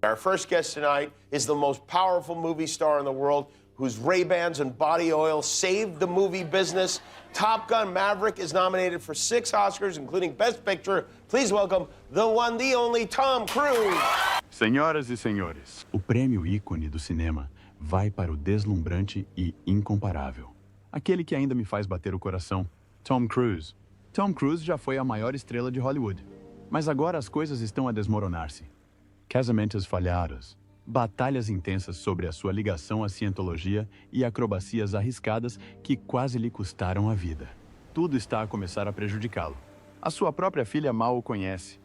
Our first guest tonight is the most powerful movie star in the world, whose Ray-Bans and body oil saved the movie business. Top Gun Maverick is nominated for 6 Oscars, including Best Picture. Please welcome the one, the only Tom Cruise. Senhoras e senhores, o prêmio ícone do cinema vai para o deslumbrante e incomparável. Aquele que ainda me faz bater o coração, Tom Cruise. Tom Cruise já foi a maior estrela de Hollywood, mas agora as coisas estão a desmoronar-se. Casamentos falhados, batalhas intensas sobre a sua ligação à cientologia e acrobacias arriscadas que quase lhe custaram a vida. Tudo está a começar a prejudicá-lo. A sua própria filha mal o conhece.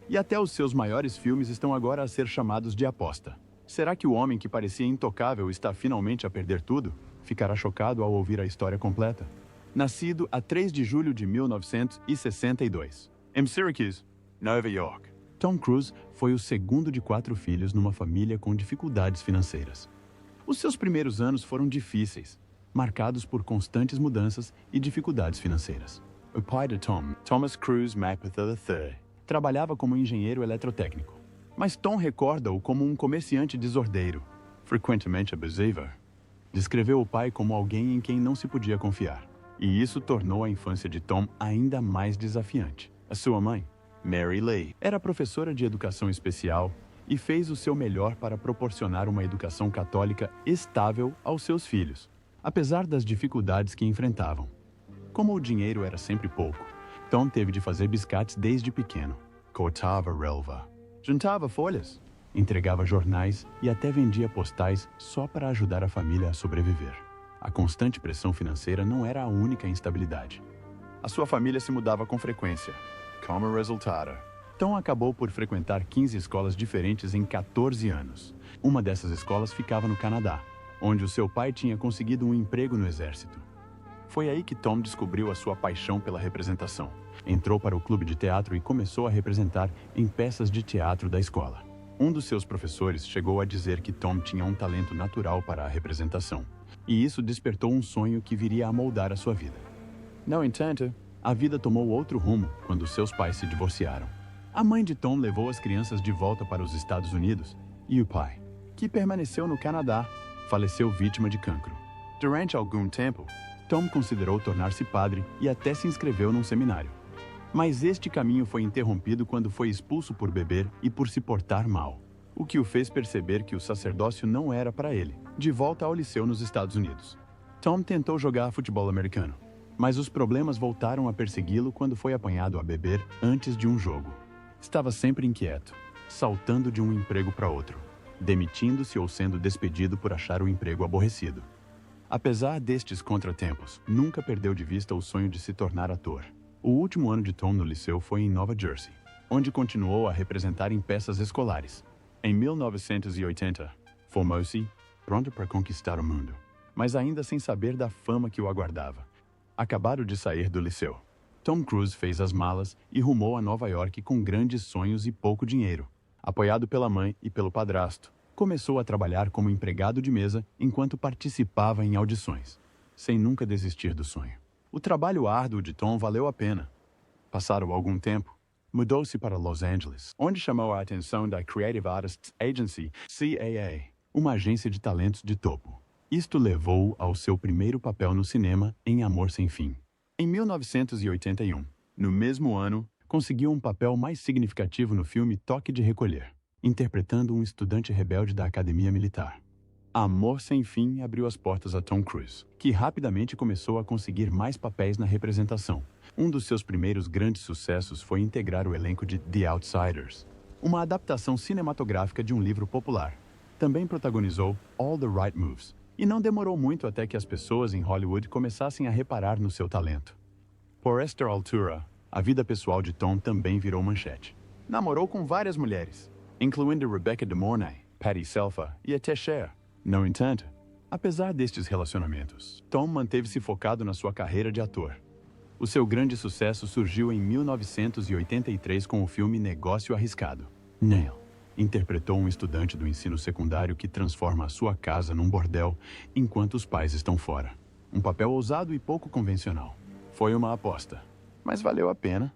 E até os seus maiores filmes estão agora a ser chamados de aposta. Será que o homem que parecia intocável está finalmente a perder tudo? Ficará chocado ao ouvir a história completa. Nascido a 3 de julho de 1962, em Syracuse, Nova York, Tom Cruise foi o segundo de 4 filhos numa família com dificuldades financeiras. Os seus primeiros anos foram difíceis, marcados por constantes mudanças e dificuldades financeiras. O pai de Tom, Thomas Cruise McArthur III, trabalhava como engenheiro eletrotécnico, mas Tom recorda-o como um comerciante desordeiro, frequentemente abusivo. Descreveu o pai como alguém em quem não se podia confiar, e isso tornou a infância de Tom ainda mais desafiante. A sua mãe, Mary Leigh, era professora de educação especial e fez o seu melhor para proporcionar uma educação católica estável aos seus filhos, apesar das dificuldades que enfrentavam. Como o dinheiro era sempre pouco, Tom teve de fazer biscates desde pequeno. Cortava relva, juntava folhas, entregava jornais e até vendia postais só para ajudar a família a sobreviver. A constante pressão financeira não era a única instabilidade. A sua família se mudava com frequência. Como resultado, Tom acabou por frequentar 15 escolas diferentes em 14 anos. Uma dessas escolas ficava no Canadá, onde o seu pai tinha conseguido um emprego no exército. Foi aí que Tom descobriu a sua paixão pela representação. Entrou para o clube de teatro e começou a representar em peças de teatro da escola. Um dos seus professores chegou a dizer que Tom tinha um talento natural para a representação, e isso despertou um sonho que viria a moldar a sua vida. No entanto, a vida tomou outro rumo quando seus pais se divorciaram. A mãe de Tom levou as crianças de volta para os Estados Unidos e o pai, que permaneceu no Canadá, faleceu vítima de cancro. Durante algum tempo, Tom considerou tornar-se padre e até se inscreveu num seminário. Mas este caminho foi interrompido quando foi expulso por beber e por se portar mal, o que o fez perceber que o sacerdócio não era para ele. De volta ao liceu nos Estados Unidos, Tom tentou jogar futebol americano, mas os problemas voltaram a persegui-lo quando foi apanhado a beber antes de um jogo. Estava sempre inquieto, saltando de um emprego para outro, demitindo-se ou sendo despedido por achar o emprego aborrecido. Apesar destes contratempos, nunca perdeu de vista o sonho de se tornar ator. O último ano de Tom no liceu foi em Nova Jersey, onde continuou a representar em peças escolares. Em 1980, formou-se, pronto para conquistar o mundo, mas ainda sem saber da fama que o aguardava. Acabado de sair do liceu, Tom Cruise fez as malas e rumou a Nova York com grandes sonhos e pouco dinheiro. Apoiado pela mãe e pelo padrasto, começou a trabalhar como empregado de mesa enquanto participava em audições, sem nunca desistir do sonho. O trabalho árduo de Tom valeu a pena. Passado algum tempo, mudou-se para Los Angeles, onde chamou a atenção da Creative Artists Agency, CAA, uma agência de talentos de topo. Isto levou-o ao seu primeiro papel no cinema em Amor Sem Fim. Em 1981, no mesmo ano, conseguiu um papel mais significativo no filme Toque de Recolher, interpretando um estudante rebelde da Academia Militar. Amor Sem Fim abriu as portas a Tom Cruise, que rapidamente começou a conseguir mais papéis na representação. Um dos seus primeiros grandes sucessos foi integrar o elenco de The Outsiders, uma adaptação cinematográfica de um livro popular. Também protagonizou All the Right Moves, e não demorou muito até que as pessoas em Hollywood começassem a reparar no seu talento. Por esta altura, a vida pessoal de Tom também virou manchete. Namorou com várias mulheres, incluindo Rebecca De Mornay, Patty Selfa e até Cher. No entanto, apesar destes relacionamentos, Tom manteve-se focado na sua carreira de ator. O seu grande sucesso surgiu em 1983 com o filme Negócio Arriscado. Neil interpretou um estudante do ensino secundário que transforma a sua casa num bordel enquanto os pais estão fora. Um papel ousado e pouco convencional. Foi uma aposta, mas valeu a pena.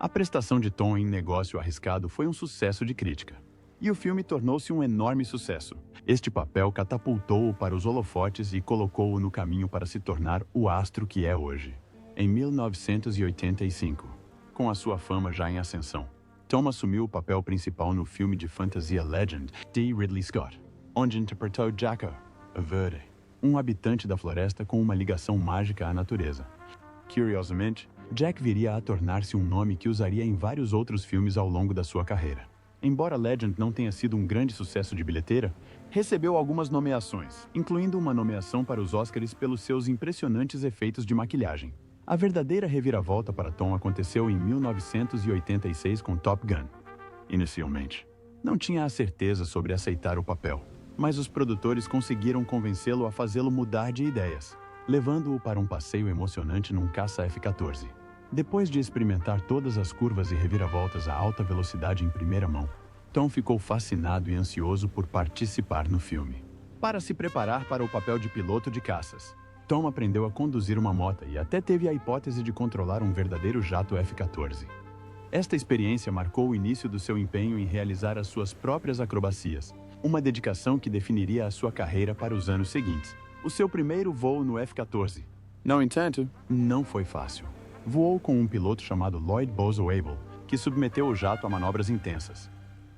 A prestação de Tom em Negócio Arriscado foi um sucesso de crítica. e o filme tornou-se um enorme sucesso. Este papel catapultou-o para os holofotes e colocou-o no caminho para se tornar o astro que é hoje. Em 1985, com a sua fama já em ascensão, Tom assumiu o papel principal no filme de fantasia Legend de Ridley Scott, onde interpretou Jacko, a Verde, um habitante da floresta com uma ligação mágica à natureza. Curiosamente, Jack viria a tornar-se um nome que usaria em vários outros filmes ao longo da sua carreira. Embora Legend não tenha sido um grande sucesso de bilheteira, recebeu algumas nomeações, incluindo uma nomeação para os Oscars pelos seus impressionantes efeitos de maquilhagem. A verdadeira reviravolta para Tom aconteceu em 1986 com Top Gun. Inicialmente, não tinha a certeza sobre aceitar o papel, mas os produtores conseguiram convencê-lo a fazê-lo mudar de ideias, levando-o para um passeio emocionante num caça F-14. Depois de experimentar todas as curvas e reviravoltas a alta velocidade em primeira mão, Tom ficou fascinado e ansioso por participar no filme. Para se preparar para o papel de piloto de caças, Tom aprendeu a conduzir uma moto e até teve a hipótese de controlar um verdadeiro jato F-14. Esta experiência marcou o início do seu empenho em realizar as suas próprias acrobacias, uma dedicação que definiria a sua carreira para os anos seguintes. O seu primeiro voo no F-14, no entanto, não foi fácil. Voou com um piloto chamado Lloyd Bozo Abel, que submeteu o jato a manobras intensas.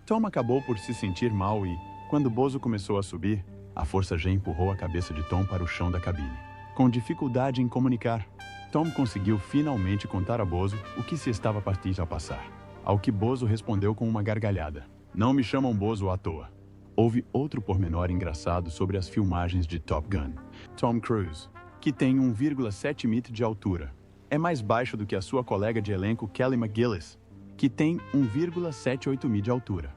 Tom acabou por se sentir mal e, quando Bozo começou a subir, a força G empurrou a cabeça de Tom para o chão da cabine. Com dificuldade em comunicar, Tom conseguiu finalmente contar a Bozo o que se estava prestes a passar. Ao que Bozo respondeu com uma gargalhada. Não me chamam Bozo à toa. Houve outro pormenor engraçado sobre as filmagens de Top Gun. Tom Cruise, que tem 1,7 metros de altura, é mais baixo do que a sua colega de elenco Kelly McGillis, que tem 1,78 metros de altura.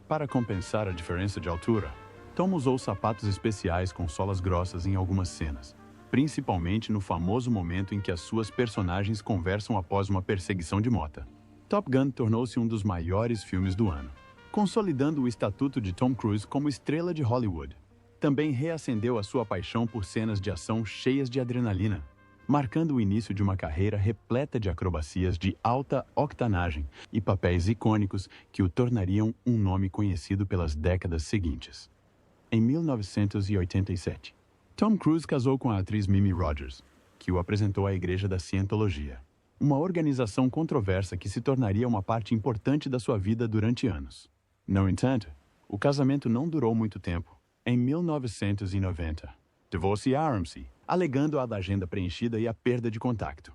Para compensar a diferença de altura, Tom usou sapatos especiais com solas grossas em algumas cenas, principalmente no famoso momento em que as suas personagens conversam após uma perseguição de moto. Top Gun tornou-se um dos maiores filmes do ano, consolidando o estatuto de Tom Cruise como estrela de Hollywood. Também reacendeu a sua paixão por cenas de ação cheias de adrenalina, marcando o início de uma carreira repleta de acrobacias de alta octanagem e papéis icônicos que o tornariam um nome conhecido pelas décadas seguintes. Em 1987, Tom Cruise casou com a atriz Mimi Rogers, que o apresentou à Igreja da Cientologia, uma organização controversa que se tornaria uma parte importante da sua vida durante anos. No entanto, o casamento não durou muito tempo. Em 1990, divorciaram-se, alegando a agenda preenchida e a perda de contato.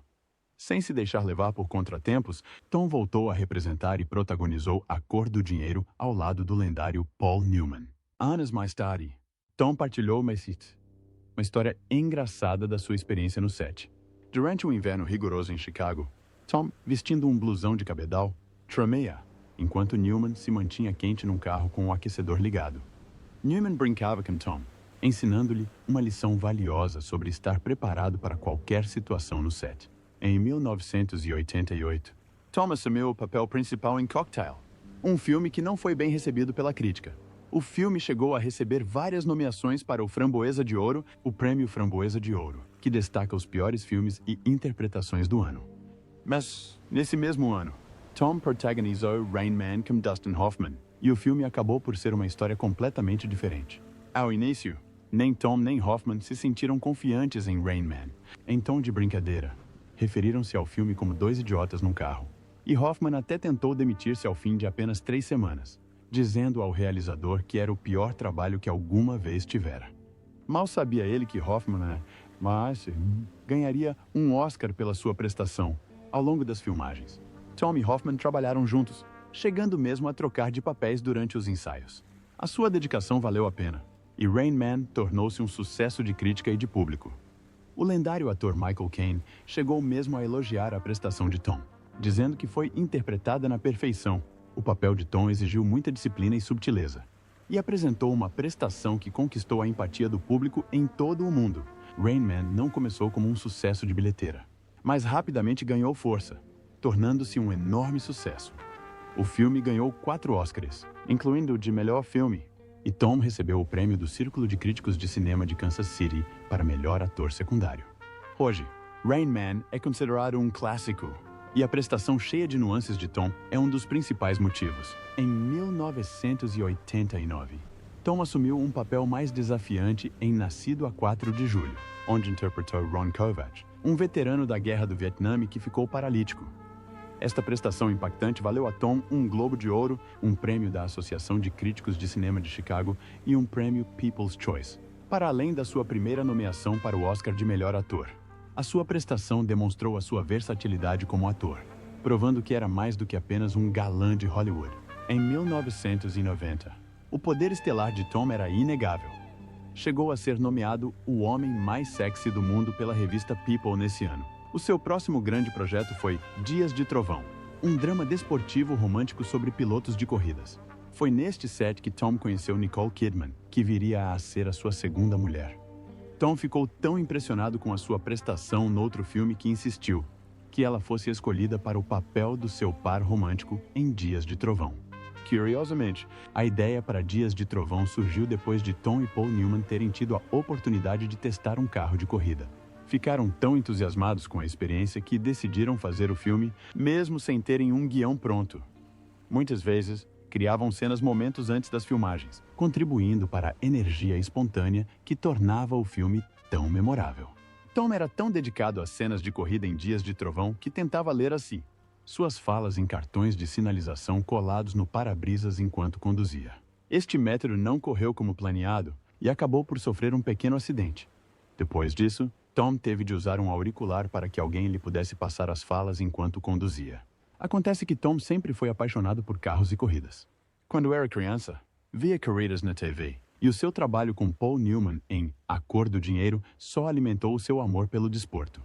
Sem se deixar levar por contratempos, Tom voltou a representar e protagonizou A Cor do Dinheiro ao lado do lendário Paul Newman. Anos mais tarde, Tom partilhou uma história engraçada da sua experiência no set. Durante um inverno rigoroso em Chicago, Tom, vestindo um blusão de cabedal, trameia, enquanto Newman se mantinha quente num carro com o aquecedor ligado. Newman brincava com Tom, ensinando-lhe uma lição valiosa sobre estar preparado para qualquer situação no set. Em 1988, Tom assumiu o papel principal em Cocktail, um filme que não foi bem recebido pela crítica. O filme chegou a receber várias nomeações para o Framboesa de Ouro, o Prêmio Framboesa de Ouro, que destaca os piores filmes e interpretações do ano. Mas, nesse mesmo ano, Tom protagonizou Rain Man com Dustin Hoffman, e o filme acabou por ser uma história completamente diferente. Ao início, nem Tom nem Hoffman se sentiram confiantes em Rain Man. Em tom de brincadeira, referiram-se ao filme como dois idiotas num carro. E Hoffman até tentou demitir-se ao fim de apenas 3 semanas, dizendo ao realizador que era o pior trabalho que alguma vez tivera. Mal sabia ele que Hoffman ganharia um Oscar pela sua prestação ao longo das filmagens. Tom e Hoffman trabalharam juntos, chegando mesmo a trocar de papéis durante os ensaios. A sua dedicação valeu a pena, e Rain Man tornou-se um sucesso de crítica e de público. O lendário ator Michael Caine chegou mesmo a elogiar a prestação de Tom, dizendo que foi interpretada na perfeição. O papel de Tom exigiu muita disciplina e subtileza, e apresentou uma prestação que conquistou a empatia do público em todo o mundo. Rain Man não começou como um sucesso de bilheteira, mas rapidamente ganhou força, tornando-se um enorme sucesso. O filme ganhou 4 Oscars, incluindo o de melhor filme, e Tom recebeu o prêmio do Círculo de Críticos de Cinema de Kansas City para melhor ator secundário. Hoje, Rain Man é considerado um clássico E a prestação cheia de nuances de Tom é um dos principais motivos. Em 1989, Tom assumiu um papel mais desafiante em Nascido a 4 de Julho, onde interpretou Ron Kovacs, um veterano da Guerra do Vietnã que ficou paralítico. Esta prestação impactante valeu a Tom um Globo de Ouro, um prêmio da Associação de Críticos de Cinema de Chicago e um prêmio People's Choice, para além da sua primeira nomeação para o Oscar de melhor ator. A sua prestação demonstrou a sua versatilidade como ator, provando que era mais do que apenas um galã de Hollywood. Em 1990, o poder estelar de Tom era inegável. Chegou a ser nomeado o homem mais sexy do mundo pela revista People nesse ano. O seu próximo grande projeto foi Dias de Trovão, um drama desportivo romântico sobre pilotos de corridas. Foi neste set que Tom conheceu Nicole Kidman, que viria a ser a sua segunda mulher. Tom ficou tão impressionado com a sua prestação no outro filme que insistiu que ela fosse escolhida para o papel do seu par romântico em Dias de Trovão. Curiosamente, a ideia para Dias de Trovão surgiu depois de Tom e Paul Newman terem tido a oportunidade de testar um carro de corrida. Ficaram tão entusiasmados com a experiência que decidiram fazer o filme mesmo sem terem um guião pronto. Muitas vezes, criavam cenas momentos antes das filmagens, contribuindo para a energia espontânea que tornava o filme tão memorável. Tom era tão dedicado às cenas de corrida em Dias de Trovão que tentava ler assim suas falas em cartões de sinalização colados no para-brisas enquanto conduzia. Este método não correu como planeado e acabou por sofrer um pequeno acidente. Depois disso, Tom teve de usar um auricular para que alguém lhe pudesse passar as falas enquanto conduzia. Acontece que Tom sempre foi apaixonado por carros e corridas. Quando era criança, via corridas na TV, e o seu trabalho com Paul Newman em A Cor do Dinheiro só alimentou o seu amor pelo desporto.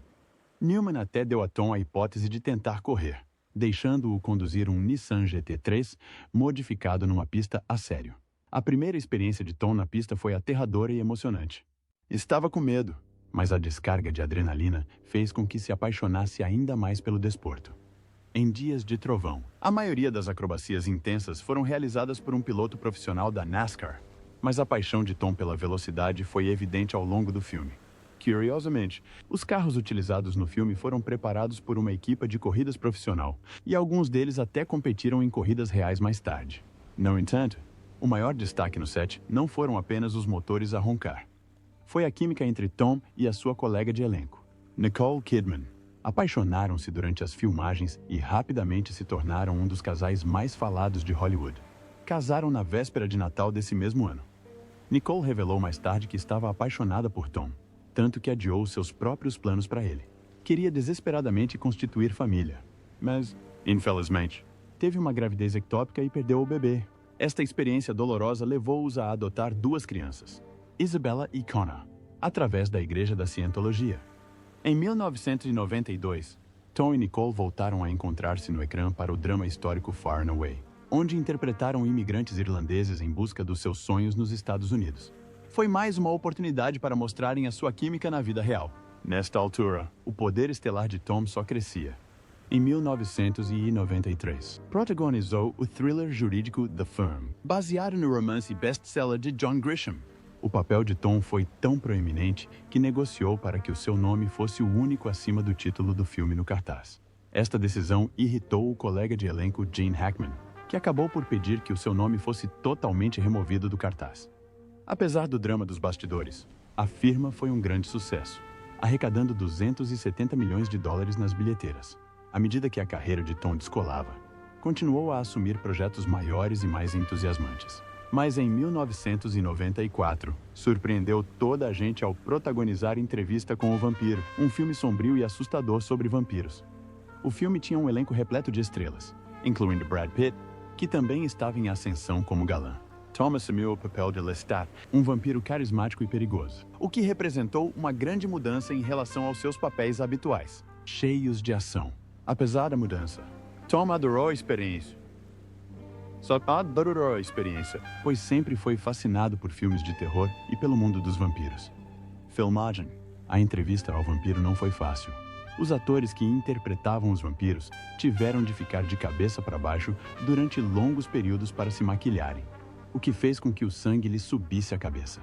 Newman até deu a Tom a hipótese de tentar correr, deixando-o conduzir um Nissan GT3 modificado numa pista a sério. A primeira experiência de Tom na pista foi aterradora e emocionante. Estava com medo, mas a descarga de adrenalina fez com que se apaixonasse ainda mais pelo desporto. Em Dias de Trovão, a maioria das acrobacias intensas foram realizadas por um piloto profissional da NASCAR, mas a paixão de Tom pela velocidade foi evidente ao longo do filme. Curiosamente, os carros utilizados no filme foram preparados por uma equipe de corridas profissional, e alguns deles até competiram em corridas reais mais tarde. No entanto, o maior destaque no set não foram apenas os motores a roncar. Foi a química entre Tom e a sua colega de elenco, Nicole Kidman. Apaixonaram-se durante as filmagens e rapidamente se tornaram um dos casais mais falados de Hollywood. Casaram na véspera de Natal desse mesmo ano. Nicole revelou mais tarde que estava apaixonada por Tom, tanto que adiou seus próprios planos para ele. Queria desesperadamente constituir família, mas, infelizmente, teve uma gravidez ectópica e perdeu o bebê. Esta experiência dolorosa levou-os a adotar duas crianças, Isabella e Connor, através da Igreja da Cientologia. Em 1992, Tom e Nicole voltaram a encontrar-se no ecrã para o drama histórico Far and Away, onde interpretaram imigrantes irlandeses em busca dos seus sonhos nos Estados Unidos. Foi mais uma oportunidade para mostrarem a sua química na vida real. Nesta altura, o poder estelar de Tom só crescia. Em 1993, protagonizou o thriller jurídico The Firm, baseado no romance best-seller de John Grisham. O papel de Tom foi tão proeminente que negociou para que o seu nome fosse o único acima do título do filme no cartaz. Esta decisão irritou o colega de elenco Gene Hackman, que acabou por pedir que o seu nome fosse totalmente removido do cartaz. Apesar do drama dos bastidores, a firma foi um grande sucesso, arrecadando $270 milhões nas bilheteiras. À medida que a carreira de Tom descolava, continuou a assumir projetos maiores e mais entusiasmantes. Mas em 1994, surpreendeu toda a gente ao protagonizar Entrevista com o Vampiro, um filme sombrio e assustador sobre vampiros. O filme tinha um elenco repleto de estrelas, incluindo Brad Pitt, que também estava em ascensão como galã. Tom assumiu o papel de Lestat, um vampiro carismático e perigoso, o que representou uma grande mudança em relação aos seus papéis habituais, cheios de ação. Apesar da mudança, Tom adorou a experiência. Pois sempre foi fascinado por filmes de terror e pelo mundo dos vampiros. Filmagem. A entrevista ao vampiro não foi fácil. Os atores que interpretavam os vampiros tiveram de ficar de cabeça para baixo durante longos períodos para se maquilharem, o que fez com que o sangue lhe subisse à cabeça.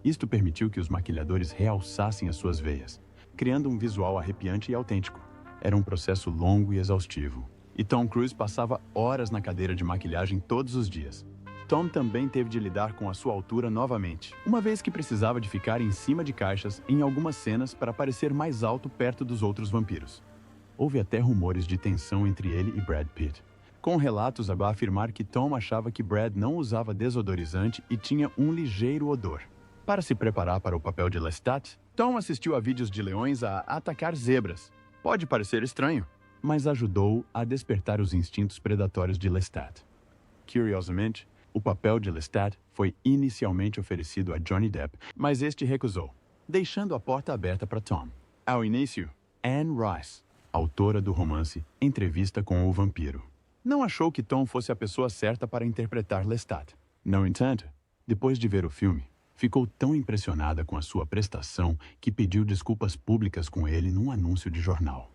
Isto permitiu que os maquilhadores realçassem as suas veias, criando um visual arrepiante e autêntico. Era um processo longo e exaustivo, e Tom Cruise passava horas na cadeira de maquilhagem todos os dias. Tom também teve de lidar com a sua altura novamente, uma vez que precisava de ficar em cima de caixas em algumas cenas para parecer mais alto perto dos outros vampiros. Houve até rumores de tensão entre ele e Brad Pitt, com relatos a afirmar que Tom achava que Brad não usava desodorizante e tinha um ligeiro odor. Para se preparar para o papel de Lestat, Tom assistiu a vídeos de leões a atacar zebras. Pode parecer estranho, mas ajudou a despertar os instintos predatórios de Lestat. Curiosamente, o papel de Lestat foi inicialmente oferecido a Johnny Depp, mas este recusou, deixando a porta aberta para Tom. Ao início, Anne Rice, autora do romance Entrevista com o Vampiro, não achou que Tom fosse a pessoa certa para interpretar Lestat. No entanto, depois de ver o filme, ficou tão impressionada com a sua prestação que pediu desculpas públicas com ele num anúncio de jornal.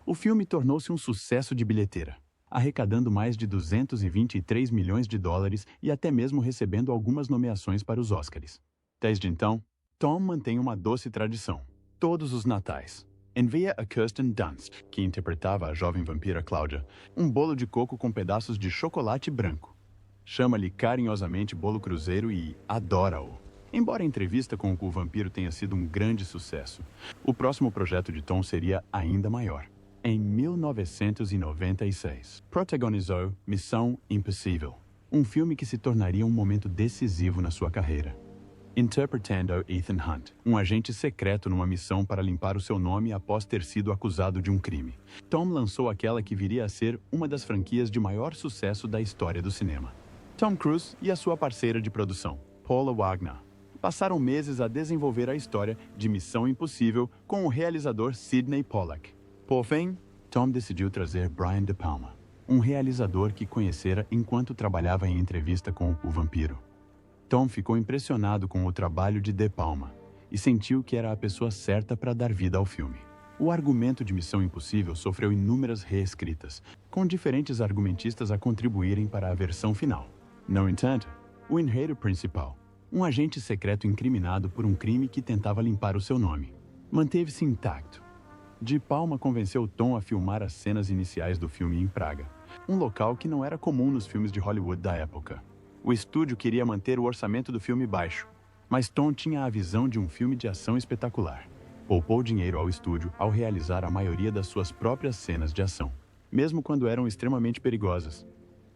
O filme tornou-se um sucesso de bilheteira, arrecadando mais de 223 milhões de dólares e até mesmo recebendo algumas nomeações para os Oscars. Desde então, Tom mantém uma doce tradição. Todos os natais, envia a Kirsten Dunst, que interpretava a jovem vampira Claudia, um bolo de coco com pedaços de chocolate branco. Chama-lhe carinhosamente Bolo Cruzeiro e adora-o. Embora a entrevista com o vampiro tenha sido um grande sucesso, o próximo projeto de Tom seria ainda maior. Em 1996, protagonizou Missão Impossível, um filme que se tornaria um momento decisivo na sua carreira. Interpretando Ethan Hunt, um agente secreto numa missão para limpar o seu nome após ter sido acusado de um crime, Tom lançou aquela que viria a ser uma das franquias de maior sucesso da história do cinema. Tom Cruise e a sua parceira de produção, Paula Wagner, passaram meses a desenvolver a história de Missão Impossível com o realizador Sidney Pollack. Por fim, Tom decidiu trazer Brian De Palma, um realizador que conhecera enquanto trabalhava em Entrevista com o Vampiro. Tom ficou impressionado com o trabalho de De Palma e sentiu que era a pessoa certa para dar vida ao filme. O argumento de Missão Impossível sofreu inúmeras reescritas, com diferentes argumentistas a contribuírem para a versão final. No entanto, o enredo principal, um agente secreto incriminado por um crime que tentava limpar o seu nome, manteve-se intacto. De Palma convenceu Tom a filmar as cenas iniciais do filme em Praga, um local que não era comum nos filmes de Hollywood da época. O estúdio queria manter o orçamento do filme baixo, mas Tom tinha a visão de um filme de ação espetacular. Poupou dinheiro ao estúdio ao realizar a maioria das suas próprias cenas de ação, mesmo quando eram extremamente perigosas.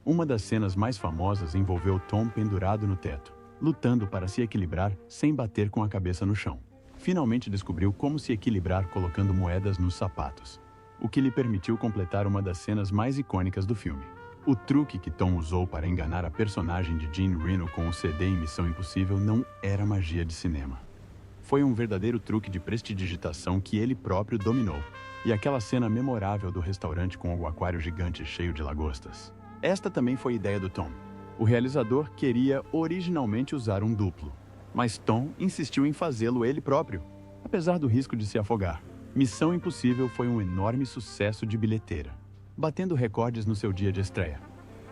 Uma das cenas mais famosas envolveu Tom pendurado no teto, lutando para se equilibrar sem bater com a cabeça no chão. Finalmente descobriu como se equilibrar colocando moedas nos sapatos, o que lhe permitiu completar uma das cenas mais icônicas do filme. O truque que Tom usou para enganar a personagem de Jean Reno com o CD em Missão Impossível não era magia de cinema. Foi um verdadeiro truque de prestidigitação que ele próprio dominou. E aquela cena memorável do restaurante com o aquário gigante cheio de lagostas. Esta também foi ideia do Tom. O realizador queria originalmente usar um duplo, mas Tom insistiu em fazê-lo ele próprio, apesar do risco de se afogar. Missão Impossível foi um enorme sucesso de bilheteira, batendo recordes no seu dia de estreia.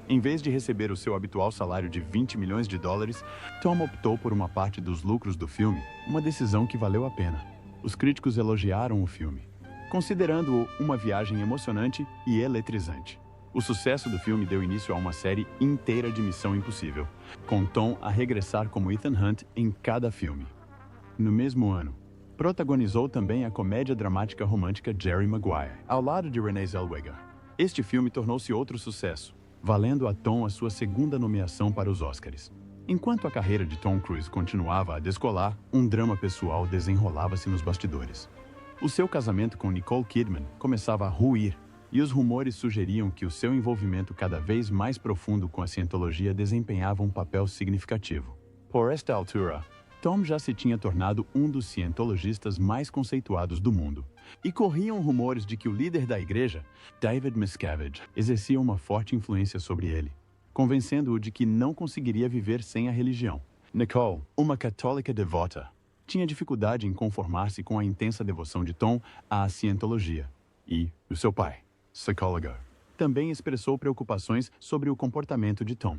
Em vez de receber o seu habitual salário de 20 milhões de dólares, Tom optou por uma parte dos lucros do filme, uma decisão que valeu a pena. Os críticos elogiaram o filme, considerando-o uma viagem emocionante e eletrizante. O sucesso do filme deu início a uma série inteira de Missão Impossível, com Tom a regressar como Ethan Hunt em cada filme. No mesmo ano, protagonizou também a comédia dramática romântica Jerry Maguire, ao lado de Renée Zellweger. Este filme tornou-se outro sucesso, valendo a Tom a sua segunda nomeação para os Oscars. Enquanto a carreira de Tom Cruise continuava a descolar, um drama pessoal desenrolava-se nos bastidores. O seu casamento com Nicole Kidman começava a ruir, e os rumores sugeriam que o seu envolvimento cada vez mais profundo com a cientologia desempenhava um papel significativo. Por esta altura, Tom já se tinha tornado um dos cientologistas mais conceituados do mundo, e corriam rumores de que o líder da igreja, David Miscavige, exercia uma forte influência sobre ele, convencendo-o de que não conseguiria viver sem a religião. Nicole, uma católica devota, tinha dificuldade em conformar-se com a intensa devoção de Tom à cientologia, e o seu pai, psicólogo, também expressou preocupações sobre o comportamento de Tom.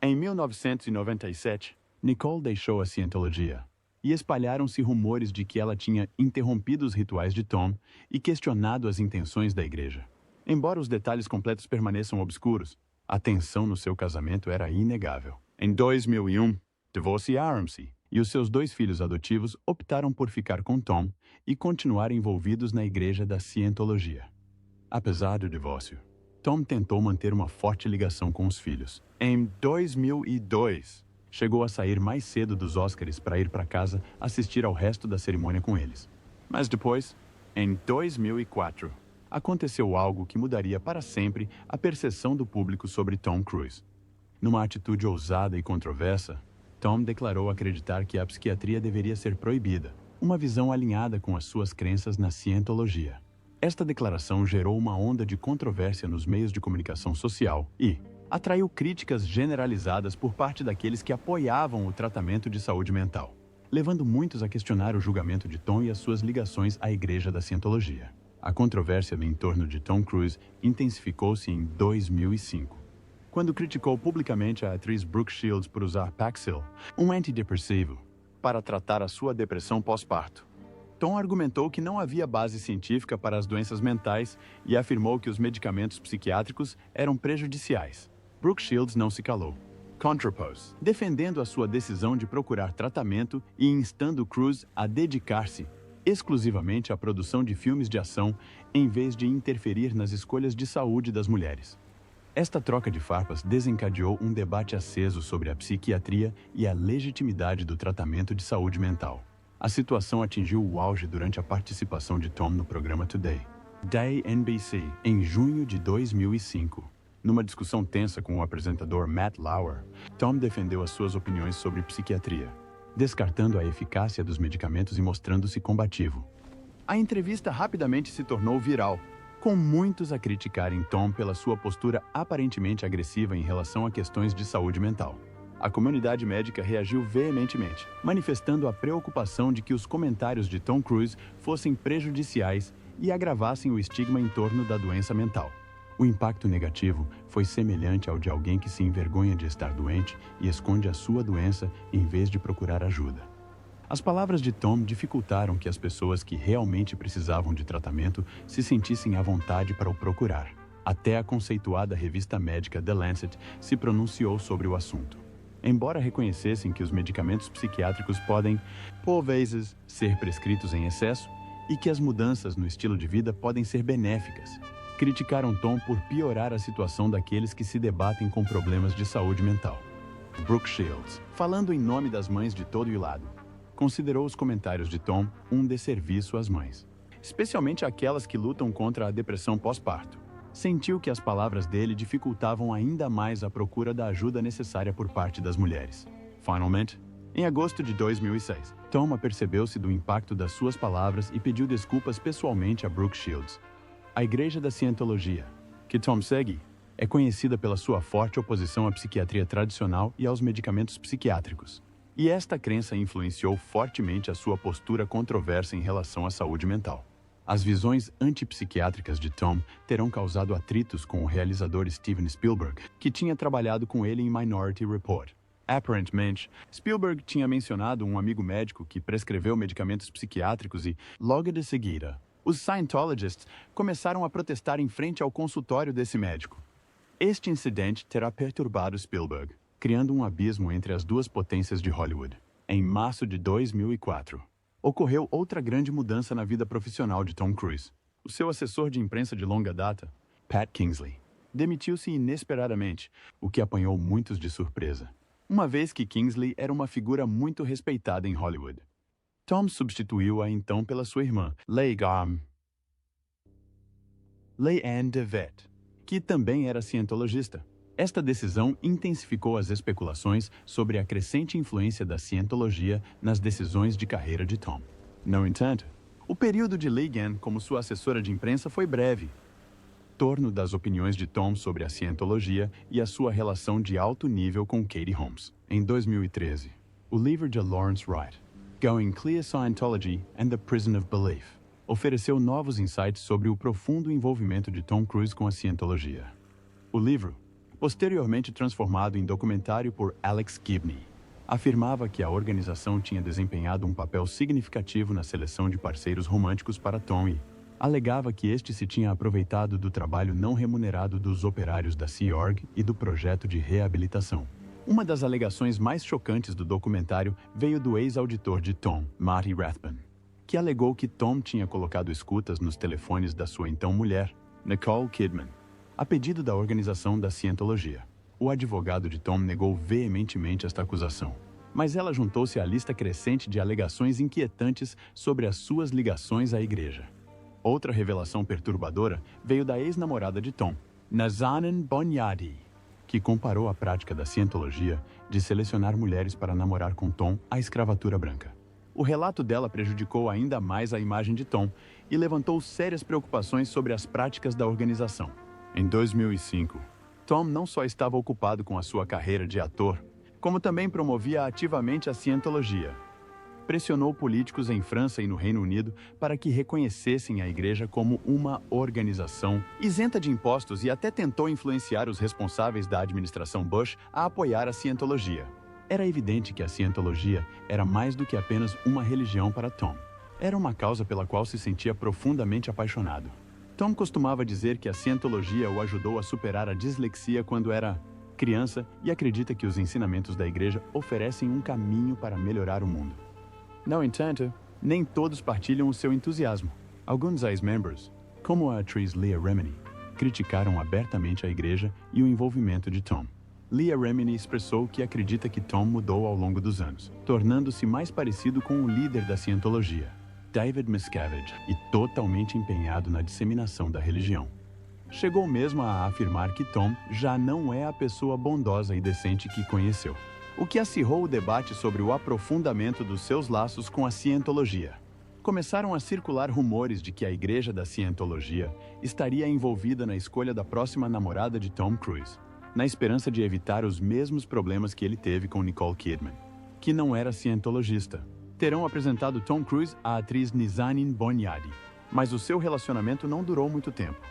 Em 1997, Nicole deixou a cientologia e espalharam-se rumores de que ela tinha interrompido os rituais de Tom e questionado as intenções da igreja. Embora os detalhes completos permaneçam obscuros, a tensão no seu casamento era inegável. Em 2001, divorciaram-se e os seus 2 filhos adotivos optaram por ficar com Tom e continuar envolvidos na igreja da Scientologia. Apesar do divórcio, Tom tentou manter uma forte ligação com os filhos. Em 2002, chegou a sair mais cedo dos Oscars para ir para casa assistir ao resto da cerimônia com eles. Mas depois, em 2004, aconteceu algo que mudaria para sempre a percepção do público sobre Tom Cruise. Numa atitude ousada e controversa, Tom declarou acreditar que a psiquiatria deveria ser proibida, uma visão alinhada com as suas crenças na Scientologia. Esta declaração gerou uma onda de controvérsia nos meios de comunicação social e atraiu críticas generalizadas por parte daqueles que apoiavam o tratamento de saúde mental, levando muitos a questionar o julgamento de Tom e as suas ligações à igreja da Scientologia. A controvérsia em torno de Tom Cruise intensificou-se em 2005, quando criticou publicamente a atriz Brooke Shields por usar Paxil, um antidepressivo, para tratar a sua depressão pós-parto. Tom argumentou que não havia base científica para as doenças mentais e afirmou que os medicamentos psiquiátricos eram prejudiciais. Brooke Shields não se calou. Contrapose, defendendo a sua decisão de procurar tratamento e instando Cruise a dedicar-se exclusivamente à produção de filmes de ação em vez de interferir nas escolhas de saúde das mulheres. Esta troca de farpas desencadeou um debate aceso sobre a psiquiatria e a legitimidade do tratamento de saúde mental. A situação atingiu o auge durante a participação de Tom no programa Today, da NBC, em junho de 2005. Numa discussão tensa com o apresentador Matt Lauer, Tom defendeu as suas opiniões sobre psiquiatria, descartando a eficácia dos medicamentos e mostrando-se combativo. A entrevista rapidamente se tornou viral, com muitos a criticarem Tom pela sua postura aparentemente agressiva em relação a questões de saúde mental. A comunidade médica reagiu veementemente, manifestando a preocupação de que os comentários de Tom Cruise fossem prejudiciais e agravassem o estigma em torno da doença mental. O impacto negativo foi semelhante ao de alguém que se envergonha de estar doente e esconde a sua doença em vez de procurar ajuda. As palavras de Tom dificultaram que as pessoas que realmente precisavam de tratamento se sentissem à vontade para o procurar. Até a conceituada revista médica The Lancet se pronunciou sobre o assunto. Embora reconhecessem que os medicamentos psiquiátricos podem, por vezes, ser prescritos em excesso e que as mudanças no estilo de vida podem ser benéficas, criticaram Tom por piorar a situação daqueles que se debatem com problemas de saúde mental. Brooke Shields, falando em nome das mães de todo o lado, considerou os comentários de Tom um desserviço às mães, especialmente aquelas que lutam contra a depressão pós-parto. Sentiu que as palavras dele dificultavam ainda mais a procura da ajuda necessária por parte das mulheres. Finalmente, em agosto de 2006, Tom apercebeu-se do impacto das suas palavras e pediu desculpas pessoalmente a Brooke Shields. A Igreja da Scientologia, que Tom segue, é conhecida pela sua forte oposição à psiquiatria tradicional e aos medicamentos psiquiátricos. E esta crença influenciou fortemente a sua postura controversa em relação à saúde mental. As visões antipsiquiátricas de Tom terão causado atritos com o realizador Steven Spielberg, que tinha trabalhado com ele em Minority Report. Aparentemente, Spielberg tinha mencionado um amigo médico que prescreveu medicamentos psiquiátricos e, logo de seguida, os Scientologists começaram a protestar em frente ao consultório desse médico. Este incidente terá perturbado Spielberg, criando um abismo entre as duas potências de Hollywood. Em março de 2004, ocorreu outra grande mudança na vida profissional de Tom Cruise. O seu assessor de imprensa de longa data, Pat Kingsley, demitiu-se inesperadamente, o que apanhou muitos de surpresa, uma vez que Kingsley era uma figura muito respeitada em Hollywood. Tom substituiu-a então pela sua irmã, Leigh Ann DeVette, que também era cientologista. Esta decisão intensificou as especulações sobre a crescente influência da cientologia nas decisões de carreira de Tom. No entanto, o período de Leigh Ann como sua assessora de imprensa foi breve. Em torno das opiniões de Tom sobre a cientologia e a sua relação de alto nível com Katie Holmes. Em 2013, o livro de Lawrence Wright, Going Clear Scientology and the Prison of Belief, ofereceu novos insights sobre o profundo envolvimento de Tom Cruise com a cientologia. O livro, posteriormente transformado em documentário por Alex Gibney, Afirmava que a organização tinha desempenhado um papel significativo na seleção de parceiros românticos para Tom e alegava que este se tinha aproveitado do trabalho não remunerado dos operários da Sea Org e do projeto de reabilitação. Uma das alegações mais chocantes do documentário veio do ex-auditor de Tom, Marty Rathbun, que alegou que Tom tinha colocado escutas nos telefones da sua então mulher, Nicole Kidman, a pedido da organização da Scientologia. O advogado de Tom negou veementemente esta acusação, mas ela juntou-se à lista crescente de alegações inquietantes sobre as suas ligações à igreja. Outra revelação perturbadora veio da ex-namorada de Tom, Nazanin Boniadi, que comparou a prática da Scientologia de selecionar mulheres para namorar com Tom à escravatura branca. O relato dela prejudicou ainda mais a imagem de Tom e levantou sérias preocupações sobre as práticas da organização. Em 2005, Tom não só estava ocupado com a sua carreira de ator, como também promovia ativamente a Scientologia. Pressionou políticos em França e no Reino Unido para que reconhecessem a igreja como uma organização isenta de impostos e até tentou influenciar os responsáveis da administração Bush a apoiar a Scientologia. Era evidente que a Scientologia era mais do que apenas uma religião para Tom. Era uma causa pela qual se sentia profundamente apaixonado. Tom costumava dizer que a Scientologia o ajudou a superar a dislexia quando era criança e acredita que os ensinamentos da igreja oferecem um caminho para melhorar o mundo. No entanto, nem todos partilham o seu entusiasmo. Alguns ex-membros, como a atriz Leah Remini, criticaram abertamente a igreja e o envolvimento de Tom. Leah Remini expressou que acredita que Tom mudou ao longo dos anos, tornando-se mais parecido com o líder da Scientologia, David Miscavige, e totalmente empenhado na disseminação da religião. Chegou mesmo a afirmar que Tom já não é a pessoa bondosa e decente que conheceu, o que acirrou o debate sobre o aprofundamento dos seus laços com a Scientologia. Começaram a circular rumores de que a igreja da Scientologia estaria envolvida na escolha da próxima namorada de Tom Cruise, na esperança de evitar os mesmos problemas que ele teve com Nicole Kidman, que não era cientologista. Terão apresentado Tom Cruise à atriz Nazanin Boniadi, mas o seu relacionamento não durou muito tempo.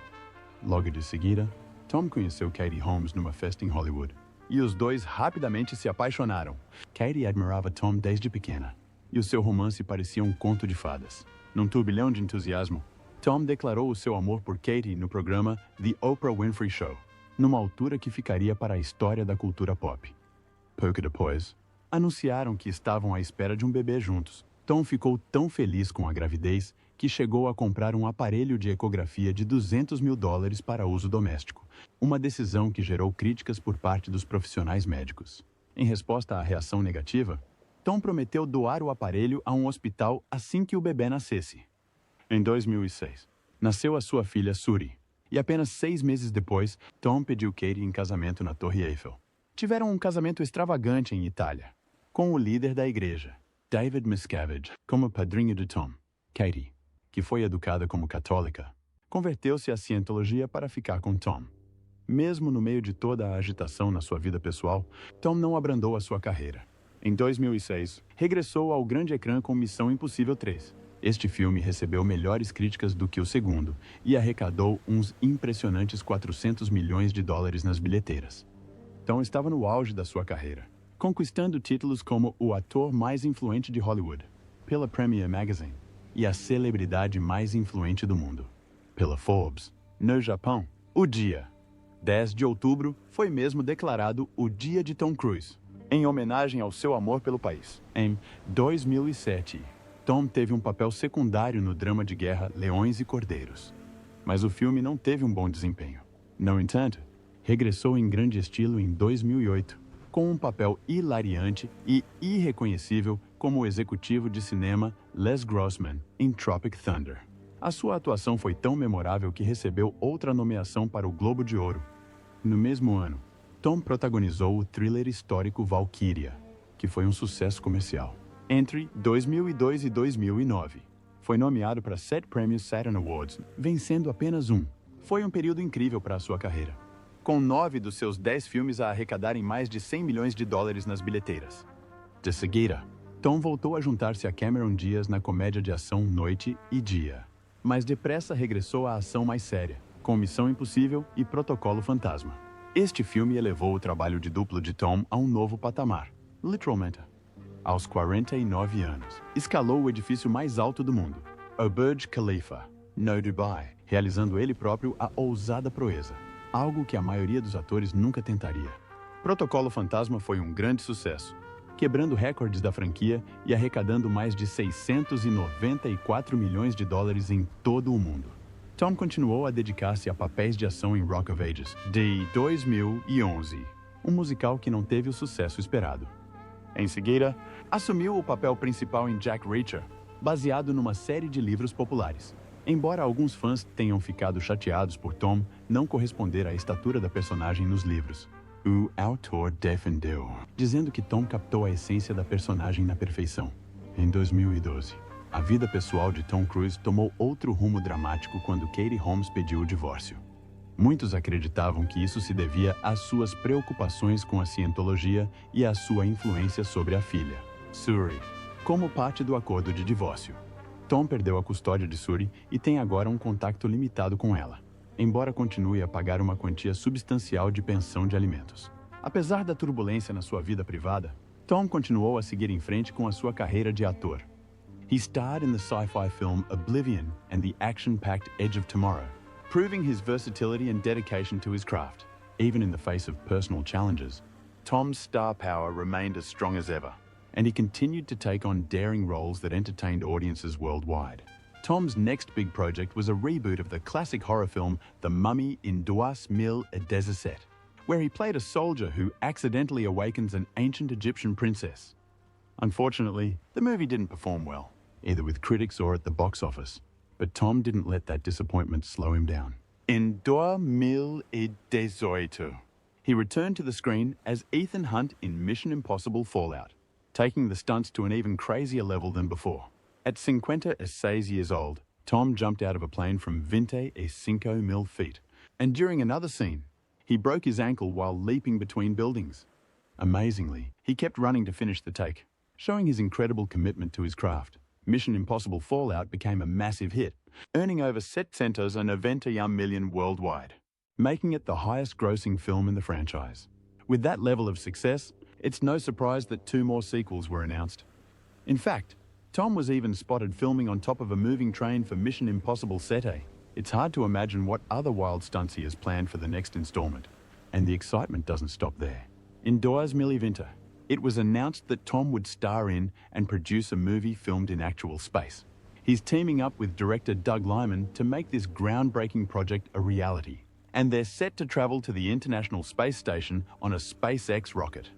Logo de seguida, Tom conheceu Katie Holmes numa festa em Hollywood, e os dois rapidamente se apaixonaram. Katie admirava Tom desde pequena, e o seu romance parecia um conto de fadas. Num turbilhão de entusiasmo, Tom declarou o seu amor por Katie no programa The Oprah Winfrey Show, numa altura que ficaria para a história da cultura pop. Pouco depois, anunciaram que estavam à espera de um bebê juntos. Tom ficou tão feliz com a gravidez que chegou a comprar um aparelho de ecografia de $200 mil para uso doméstico, uma decisão que gerou críticas por parte dos profissionais médicos. Em resposta à reação negativa, Tom prometeu doar o aparelho a um hospital assim que o bebê nascesse. Em 2006, nasceu a sua filha Suri, e apenas 6 meses depois, Tom pediu Katie em casamento na Torre Eiffel. Tiveram um casamento extravagante em Itália, com o líder da igreja, David Miscavige, como padrinho de Tom. Katie, que foi educada como católica, converteu-se à Scientologia para ficar com Tom. Mesmo no meio de toda a agitação na sua vida pessoal, Tom não abrandou a sua carreira. Em 2006, regressou ao grande ecrã com Missão Impossível 3. Este filme recebeu melhores críticas do que o segundo e arrecadou uns impressionantes $400 milhões nas bilheteiras. Tom estava no auge da sua carreira, conquistando títulos como o ator mais influente de Hollywood, pela Premiere Magazine, e a celebridade mais influente do mundo, pela Forbes. No Japão, o dia 10 de outubro foi mesmo declarado o Dia de Tom Cruise, em homenagem ao seu amor pelo país. Em 2007, Tom teve um papel secundário no drama de guerra Leões e Cordeiros, mas o filme não teve um bom desempenho. No entanto, regressou em grande estilo em 2008, com um papel hilariante e irreconhecível como o executivo de cinema Les Grossman em Tropic Thunder. A sua atuação foi tão memorável que recebeu outra nomeação para o Globo de Ouro. No mesmo ano, Tom protagonizou o thriller histórico Valkyria, que foi um sucesso comercial. Entre 2002 e 2009, foi nomeado para 7 prêmios Saturn Awards, vencendo apenas um. Foi um período incrível para a sua carreira, com 9 dos seus 10 filmes a arrecadarem mais de $100 milhões nas bilheteiras. De seguida, Tom voltou a juntar-se a Cameron Diaz na comédia de ação Noite e Dia, mas depressa regressou à ação mais séria, com Missão Impossível e Protocolo Fantasma. Este filme elevou o trabalho de duplo de Tom a um novo patamar. literalmente. Aos 49 anos, escalou o edifício mais alto do mundo, o Burj Khalifa, no Dubai, realizando ele próprio a ousada proeza, algo que a maioria dos atores nunca tentaria. Protocolo Fantasma foi um grande sucesso, quebrando recordes da franquia e arrecadando mais de 694 milhões de dólares em todo o mundo. Tom continuou a dedicar-se a papéis de ação em Rock of Ages de 2011, um musical que não teve o sucesso esperado. Em seguida, assumiu o papel principal em Jack Reacher, baseado numa série de livros populares. Embora alguns fãs tenham ficado chateados por Tom não corresponder à estatura da personagem nos livros, o autor defendeu, dizendo que Tom captou a essência da personagem na perfeição. Em 2012, a vida pessoal de Tom Cruise tomou outro rumo dramático quando Katie Holmes pediu o divórcio. Muitos acreditavam que isso se devia às suas preocupações com a cientologia e à sua influência sobre a filha, Suri, como parte do acordo de divórcio. Tom perdeu a custódia de Suri e tem agora um contato limitado com ela, embora continue a pagar uma quantia substancial de pensão de alimentos. Apesar da turbulência na sua vida privada, Tom continuou a seguir em frente com a sua carreira de ator. He starred in the sci-fi film Oblivion and the action-packed Edge of Tomorrow, proving his versatility and dedication to his craft. Even in the face of personal challenges, Tom's star power remained as strong as ever, and he continued to take on daring roles that entertained audiences worldwide. Tom's next big project was a reboot of the classic horror film The Mummy in 2017, where he played a soldier who accidentally awakens an ancient Egyptian princess. Unfortunately, the movie didn't perform well, either with critics or at the box office. But Tom didn't let that disappointment slow him down. In 2018, he returned to the screen as Ethan Hunt in Mission Impossible Fallout, taking the stunts to an even crazier level than before. At 56 years old, Tom jumped out of a plane from 25 feet, and during another scene, he broke his ankle while leaping between buildings. Amazingly, he kept running to finish the take, showing his incredible commitment to his craft. Mission Impossible Fallout became a massive hit, earning over 791 million worldwide, making it the highest-grossing film in the franchise. With that level of success, it's no surprise that 2 more sequels were announced. In fact, Tom was even spotted filming on top of a moving train for Mission Impossible 7. It's hard to imagine what other wild stunts he has planned for the next installment. And the excitement doesn't stop there. In 2020, it was announced that Tom would star in and produce a movie filmed in actual space. He's teaming up with director Doug Liman to make this groundbreaking project a reality. And they're set to travel to the International Space Station on a SpaceX rocket.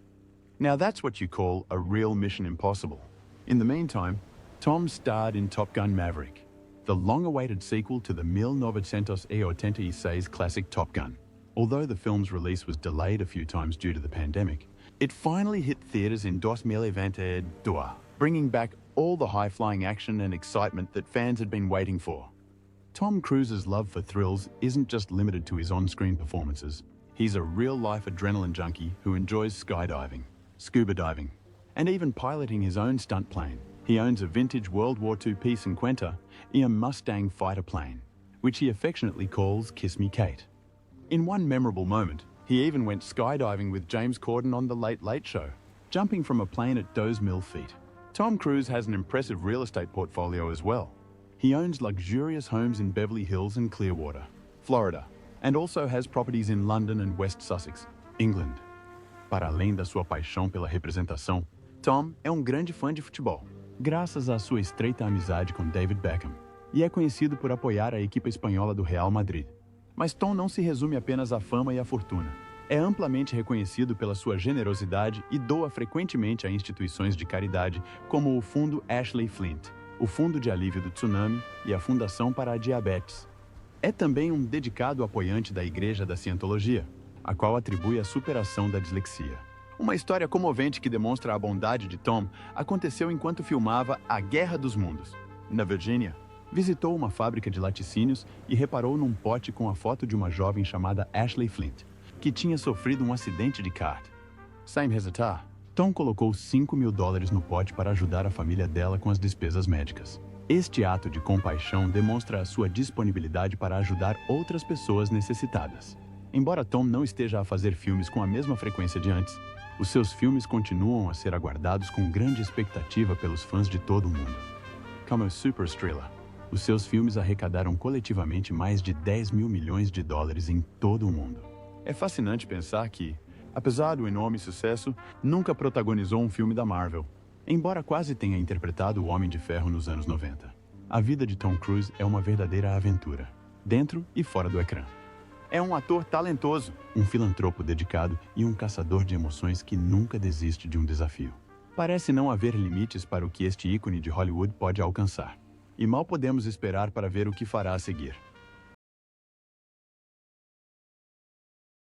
Now that's what you call a real Mission Impossible. In the meantime, Tom starred in Top Gun Maverick, the long-awaited sequel to the 1986 classic Top Gun. Although the film's release was delayed a few times due to the pandemic, it finally hit theaters in 2022, bringing back all the high-flying action and excitement that fans had been waiting for. Tom Cruise's love for thrills isn't just limited to his on-screen performances. He's a real-life adrenaline junkie who enjoys skydiving, scuba diving, and even piloting his own stunt plane. He owns a vintage World War II P-50 and a Mustang fighter plane, which he affectionately calls Kiss Me Kate. In one memorable moment, he even went skydiving with James Corden on The Late Late Show, jumping from a plane at 2,000 feet. Tom Cruise has an impressive real estate portfolio as well. He owns luxurious homes in Beverly Hills and Clearwater, Florida, and also has properties in London and West Sussex, England. Para além da sua paixão pela representação, Tom é um grande fã de futebol, graças à sua estreita amizade com David Beckham, e é conhecido por apoiar a equipe espanhola do Real Madrid. Mas Tom não se resume apenas à fama e à fortuna. É amplamente reconhecido pela sua generosidade e doa frequentemente a instituições de caridade como o Fundo Ashley Flint, o Fundo de Alívio do Tsunami e a Fundação para a Diabetes. É também um dedicado apoiante da Igreja da Cientologia, a qual atribui a superação da dislexia. Uma história comovente que demonstra a bondade de Tom aconteceu enquanto filmava A Guerra dos Mundos, na Virgínia. Visitou uma fábrica de laticínios e reparou num pote com a foto de uma jovem chamada Ashley Flint, que tinha sofrido um acidente de kart. Sem hesitar, Tom colocou $5.000 no pote para ajudar a família dela com as despesas médicas. Este ato de compaixão demonstra a sua disponibilidade para ajudar outras pessoas necessitadas. Embora Tom não esteja a fazer filmes com a mesma frequência de antes, os seus filmes continuam a ser aguardados com grande expectativa pelos fãs de todo o mundo. Como Superestrela, os seus filmes arrecadaram coletivamente mais de 10 mil milhões de dólares em todo o mundo. É fascinante pensar que, apesar do enorme sucesso, nunca protagonizou um filme da Marvel, embora quase tenha interpretado o Homem de Ferro nos anos 90. A vida de Tom Cruise é uma verdadeira aventura, dentro e fora do ecrã. É um ator talentoso, um filantropo dedicado e um caçador de emoções que nunca desiste de um desafio. Parece não haver limites para o que este ícone de Hollywood pode alcançar. E mal podemos esperar para ver o que fará a seguir.